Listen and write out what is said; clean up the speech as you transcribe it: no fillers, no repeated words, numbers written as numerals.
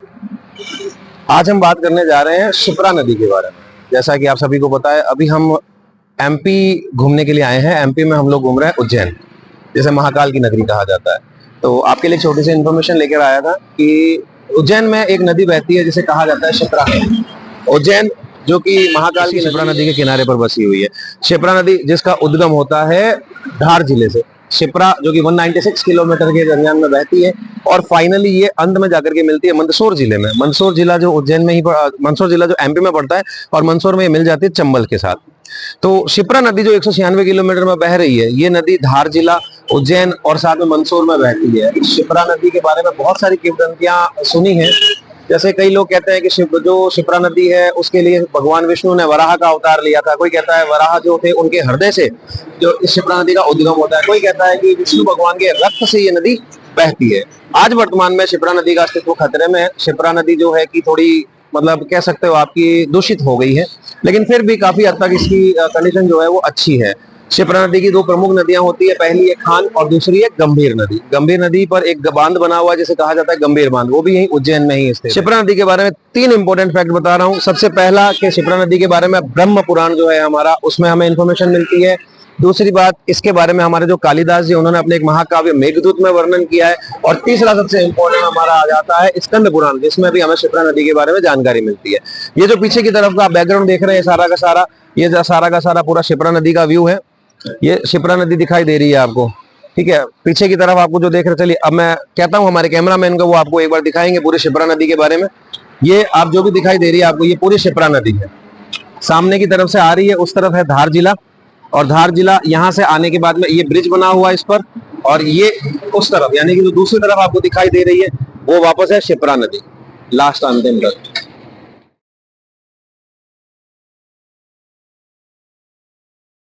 आज हम बात करने जा रहे हैं शिप्रा नदी के बारे में। जैसा कि आप सभी को पता है, अभी हम एमपी घूमने के लिए आए हैं। एमपी में हम लोग घूम रहे हैं उज्जैन, जिसे महाकाल की नगरी कहा जाता है। तो आपके लिए छोटी सी इन्फॉर्मेशन लेकर आया था कि उज्जैन में एक नदी बहती है जिसे कहा जाता है शिप्रा। उज्जैन जो कि महाकाल की शिप्रा नदी के किनारे पर बसी हुई है। शिप्रा नदी जिसका उद्गम होता है धार जिले से। शिप्रा जो कि 196 किलोमीटर के दरमियान में बहती है और फाइनली ये अंत में जाकर के मिलती है मंदसौर जिले में। मंदसौर जिला जो उज्जैन में ही, मंदसौर जिला जो एमपी में पड़ता है और मंदसौर में ये मिल जाती है चंबल के साथ। तो शिप्रा नदी जो 196 किलोमीटर में बह रही है, ये नदी धार जिला, उज्जैन और साथ में मंदसौर में बहती है। शिप्रा नदी के बारे में बहुत सारी किंवदंतियां सुनी हैं। जैसे कई लोग कहते हैं कि जो शिप्रा नदी है उसके लिए भगवान विष्णु ने वराह का अवतार लिया था। कोई कहता है वराह जो थे उनके हृदय से जो इस शिप्रा नदी का उद्गम होता है। कोई कहता है कि विष्णु भगवान के रक्त से ये नदी बहती है। आज वर्तमान में शिप्रा नदी का अस्तित्व खतरे में है। शिप्रा नदी जो है कि थोड़ी मतलब कह सकते हो आपकी दूषित हो गई है, लेकिन फिर भी काफी हद तक इसकी कंडीशन जो है वो अच्छी है। शिप्रा नदी की दो प्रमुख नदियां होती है, पहली है खान और दूसरी है गंभीर नदी। गंभीर नदी पर एक बांध बना हुआ है जिसे कहा जाता है गंभीर बांध, वो भी यही उज्जैन में ही स्थित है। शिप्रा नदी के बारे में 3 इंपॉर्टेंट फैक्ट बता रहा हूँ। सबसे पहला कि शिप्रा नदी के बारे में ब्रह्म पुराण जो है हमारा, उसमें हमें इंफॉर्मेशन मिलती है। दूसरी बात, इसके बारे में हमारे जो कालिदास जी उन्होंने अपने एक महाकाव्य मेघदूत में वर्णन किया है। और तीसरा सबसे इंपॉर्टेंट हमारा आ जाता है स्कंद पुराण, जिसमें भी हमें शिप्रा नदी के बारे में जानकारी मिलती है। ये जो पीछे की तरफ का बैकग्राउंड देख रहे हैं सारा का सारा, ये सारा का सारा पूरा शिप्रा नदी का व्यू है। ये शिप्रा नदी दिखाई दे रही है आपको, ठीक है। पीछे की तरफ आपको जो देख रहे, चलिए अब मैं कहता हूँ हमारे कैमरामैन को, वो आपको एक बार दिखाएंगे पूरी शिप्रा नदी के बारे में। ये आप जो भी दिखाई दे रही है आपको, ये पूरी शिप्रा नदी है। सामने की तरफ से आ रही है, उस तरफ है धार जिला, और धार जिला यहाँ से आने के बाद में ये ब्रिज बना हुआ है इस पर, और ये उस तरफ यानी कि जो दूसरी तरफ आपको दिखाई दे रही है वो वापस है शिप्रा नदी, लास्ट अंतिम तक।